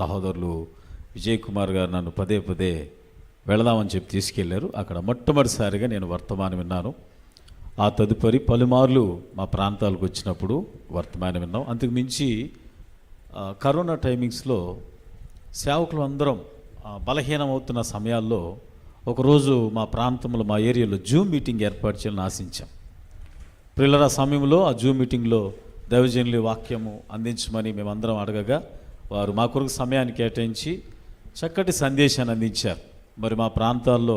సహోదరులు విజయ్ కుమార్ గారు నన్ను పదే పదే వెళదామని చెప్పి తీసుకెళ్లారు. అక్కడ మొట్టమొదటిసారిగా నేను వర్తమానం విన్నాను. ఆ తదుపరి పలుమార్లు మా ప్రాంతాలకు వచ్చినప్పుడు వర్తమానం విన్నాం. అంతకు మించి కరోనా టైమింగ్స్లో సేవకులు అందరం బలహీనమవుతున్న సమయాల్లో ఒకరోజు మా ప్రాంతంలో మా ఏరియాలో జూమ్ మీటింగ్ ఏర్పాటు చేయాలని ఆశించాం. పిల్లల సమయంలో ఆ జూమ్ మీటింగ్లో దైవజనుల వాక్యము అందించమని మేమందరం అడగగా వారు మా కొరకు సమయాన్ని కేటాయించి చక్కటి సందేశాన్ని అందించారు. మరి మా ప్రాంతాల్లో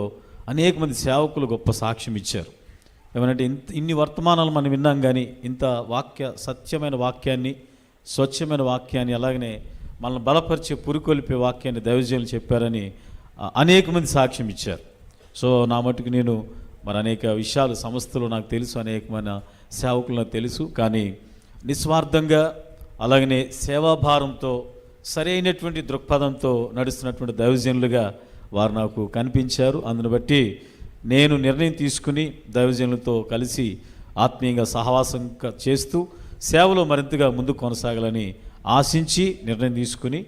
అనేక మంది సేవకులు గొప్ప సాక్ష్యం ఇచ్చారు. ఏమంటే ఇన్ని వర్తమానాలు మనం విన్నాం, కానీ ఇంత సత్యమైన వాక్యాన్ని, స్వచ్ఛమైన వాక్యాన్ని, అలాగనే మనల్ని బలపరిచే పురికొల్పే వాక్యాన్ని దైవజనులు చెప్పారని అనేక మంది సాక్ష్యం ఇచ్చారు. సో నా మటుకు నేను మరి అనేక విషయాలు సంస్థలు నాకు తెలుసు, అనేకమైన సేవకులు నాకు తెలుసు, కానీ నిస్వార్థంగా అలాగనే సేవాభారంతో సరైనటువంటి దృక్పథంతో నడుస్తున్నటువంటి దైవజనులుగా వారు నాకు కనిపించారు. అందును బట్టి నేను నిర్ణయం తీసుకుని దైవజనులతో కలిసి ఆత్మీయంగా సహవాసం చేస్తూ సేవలో మరింతగా ముందుకు కొనసాగాలని ఆశించి నిర్ణయం తీసుకుని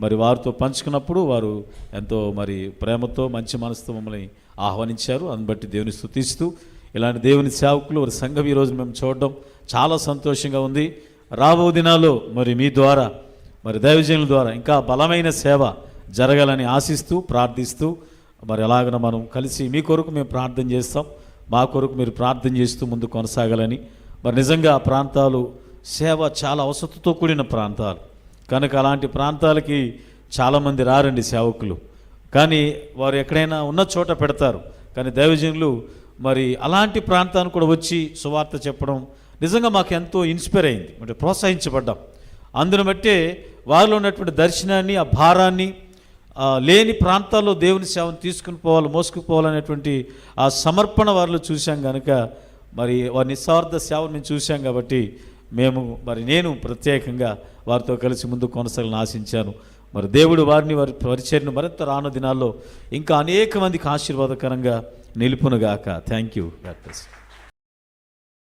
మరి వారితో పంచుకున్నప్పుడు వారు ఎంతో మరి ప్రేమతో మంచి మనసుతో మమ్మల్ని ఆహ్వానించారు. అందుని బట్టి దేవుని స్తుతిస్తూ ఇలాంటి దేవుని సేవకులు వారి సంఘం ఈరోజు మేము చూడడం చాలా సంతోషంగా ఉంది. రాబో దినాల్లో మరి మీ ద్వారా మరి దైవజనుల ద్వారా ఇంకా బలమైన సేవ జరగాలని ఆశిస్తూ ప్రార్థిస్తూ మరి ఎలాగన మనం కలిసి మీ కొరకు మేము ప్రార్థన చేస్తాం, మా కొరకు మీరు ప్రార్థన చేస్తూ ముందు కొనసాగాలని. మరి నిజంగా ఆ ప్రాంతాలు సేవ చాలా అవసరతతో కూడిన ప్రాంతాలు కనుక అలాంటి ప్రాంతాలకి చాలామంది రారండి సేవకులు, కానీ వారు ఎక్కడైనా ఉన్న చోట పెడతారు. కానీ దైవజనులు మరి అలాంటి ప్రాంతానికి కూడా వచ్చి సువార్త చెప్పడం నిజంగా మాకు ఎంతో ఇన్స్పైర్ అయింది, అంటే ప్రోత్సహించబడ్డాం. అందును బట్టే వారిలో ఉన్నటువంటి దర్శనాన్ని, ఆ భారాన్ని, లేని ప్రాంతాల్లో దేవుని సేవను తీసుకుని పోవాలి, మోసుకుపోవాలనేటువంటి ఆ సమర్పణ వారిలో చూశాం కనుక మరి వారి నిస్వార్థ సేవను మేము చూశాం కాబట్టి నేను ప్రత్యేకంగా వారితో కలిసి ముందు కొనసాగాలని ఆశించాను. మరి దేవుడు వారి పరిచర్ను మరింత రాను దినాల్లో ఇంకా అనేక మందికి ఆశీర్వాదకరంగా నిలుపునుగాక. Thank you.